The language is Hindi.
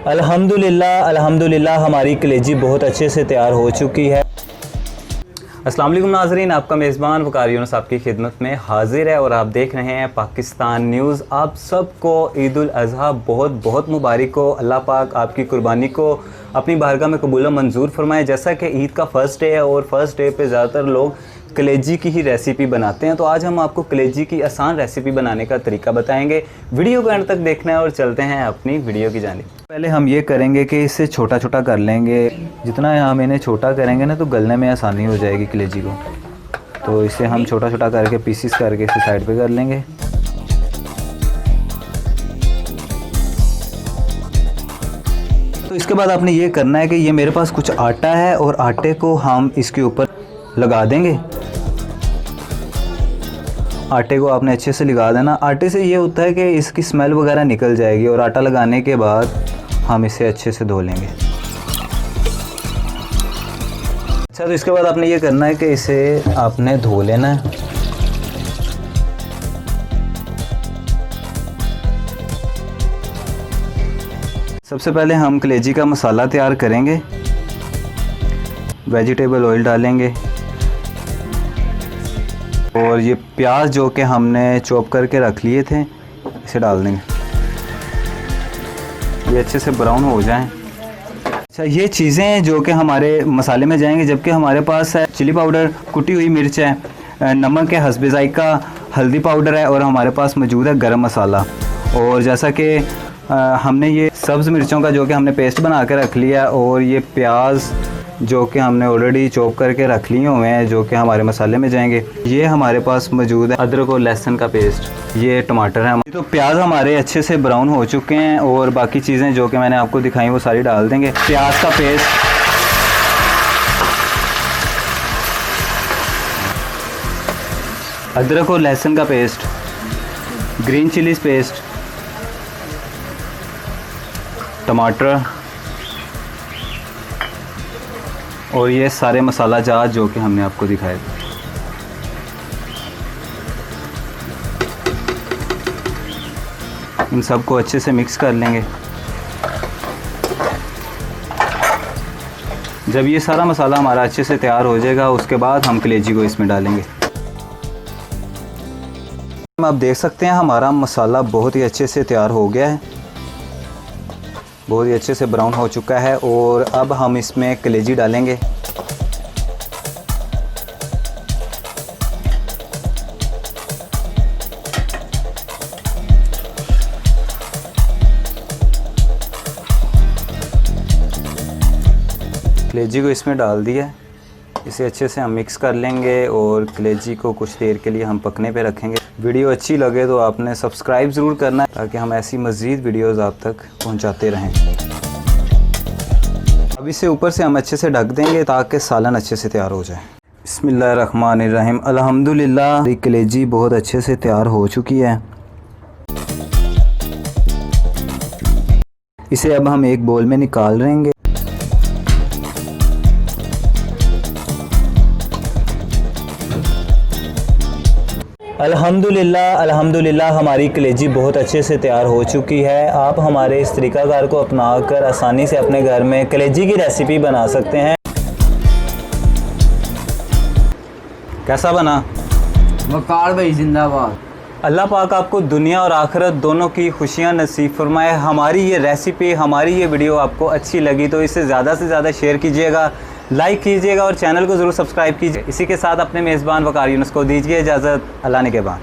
अल्हम्दुलिल्लाह अल्हम्दुलिल्लाह हमारी कलेजी बहुत अच्छे से तैयार हो चुकी है। अस्सलाम वालेकुम नाज़रीन, आपका मेज़बान वकार यूनुस आपकी खिदमत में हाजिर है और आप देख रहे हैं पाकिस्तान न्यूज़। आप सबको ईद उल अज़हा बहुत बहुत मुबारक हो। अल्लाह पाक आपकी कुर्बानी को अपनी बारगाह में कबूल मंजूर फरमाए। जैसा कि ईद का फ़र्स्ट डे है और फर्स्ट डे पे ज़्यादातर लोग कलेजी की ही रेसिपी बनाते हैं, तो आज हम आपको कलेजी की आसान रेसिपी बनाने का तरीका बताएंगे। वीडियो को एंड तक देखना है और चलते हैं अपनी वीडियो की जानिब। पहले हम ये करेंगे कि इसे छोटा छोटा कर लेंगे। जितना हम इन्हें छोटा करेंगे ना तो गलने में आसानी हो जाएगी कलेजी को। तो इसे हम छोटा छोटा करके पीसीस करके इसे साइड पे कर लेंगे। तो इसके बाद आपने ये करना है कि ये मेरे पास कुछ आटा है और आटे को हम इसके ऊपर लगा देंगे। आटे को आपने अच्छे से लगा देना। आटे से ये होता है कि इसकी स्मेल वगैरह निकल जाएगी और आटा लगाने के बाद हम इसे अच्छे से धो लेंगे। अच्छा, तो इसके बाद आपने ये करना है कि इसे आपने धो लेना है। सबसे पहले हम कलेजी का मसाला तैयार करेंगे। वेजिटेबल ऑयल डालेंगे और ये प्याज जो कि हमने चॉप करके रख लिए थे इसे डाल देंगे। ये अच्छे से ब्राउन हो जाएं। अच्छा, ये चीज़ें जो कि हमारे मसाले में जाएंगे, जबकि हमारे पास है चिली पाउडर, कुटी हुई मिर्च है, नमक है हस्बे ज़ायका, हल्दी पाउडर है और हमारे पास मौजूद है गरम मसाला। और जैसा कि हमने ये सब्ज़ मिर्चों का जो कि हमने पेस्ट बना के रख लिया और ये प्याज जो कि हमने ऑलरेडी चॉप करके रख लिए हुए हैं जो कि हमारे मसाले में जाएंगे। ये हमारे पास मौजूद है अदरक और लहसुन का पेस्ट। ये टमाटर है। तो प्याज हमारे अच्छे से ब्राउन हो चुके हैं और बाकी चीज़ें जो कि मैंने आपको दिखाई वो सारी डाल देंगे। प्याज का पेस्ट, अदरक और लहसुन का पेस्ट, ग्रीन चिलीज पेस्ट, टमाटर और ये सारे मसाला जात जो कि हमने आपको दिखाए। इन सबको अच्छे से मिक्स कर लेंगे। जब ये सारा मसाला हमारा अच्छे से तैयार हो जाएगा उसके बाद हम कलेजी को इसमें डालेंगे। आप देख सकते हैं हमारा मसाला बहुत ही अच्छे से तैयार हो गया है, बहुत ही अच्छे से ब्राउन हो चुका है। और अब हम इसमें कलेजी डालेंगे। कलेजी को इसमें डाल दिया। इसे अच्छे से हम मिक्स कर लेंगे और कलेजी को कुछ देर के लिए हम पकने पे रखेंगे। वीडियो अच्छी लगे तो आपने सब्सक्राइब ज़रूर करना है ताकि हम ऐसी मज़ीद वीडियोज़ आप तक पहुंचाते रहें। अब इसे ऊपर से हम अच्छे से ढक देंगे ताकि सालन अच्छे से तैयार हो जाए। बिस्मिल्लाहिर्रहमानिर्रहीम। अल्हम्दुलिल्लाह कलेजी बहुत अच्छे से तैयार हो चुकी है। इसे अब हम एक बोल में निकाल लेंगे। अल्हम्दुलिल्लाह अल्हम्दुलिल्लाह हमारी कलेजी बहुत अच्छे से तैयार हो चुकी है। आप हमारे इस तरीक़ाकार को अपनाकर आसानी से अपने घर में कलेजी की रेसिपी बना सकते हैं। कैसा बना? वकार भाई जिंदाबाद। अल्लाह पाक आपको दुनिया और आखिरत दोनों की खुशियां नसीब फरमाए। हमारी ये रेसिपी, हमारी ये वीडियो आपको अच्छी लगी तो इसे ज़्यादा से ज़्यादा शेयर कीजिएगा, लाइक कीजिएगा और चैनल को ज़रूर सब्सक्राइब कीजिए। इसी के साथ अपने मेज़बान वकार यूनुस को दीजिए इजाज़त। अल्लाह ने के बाद।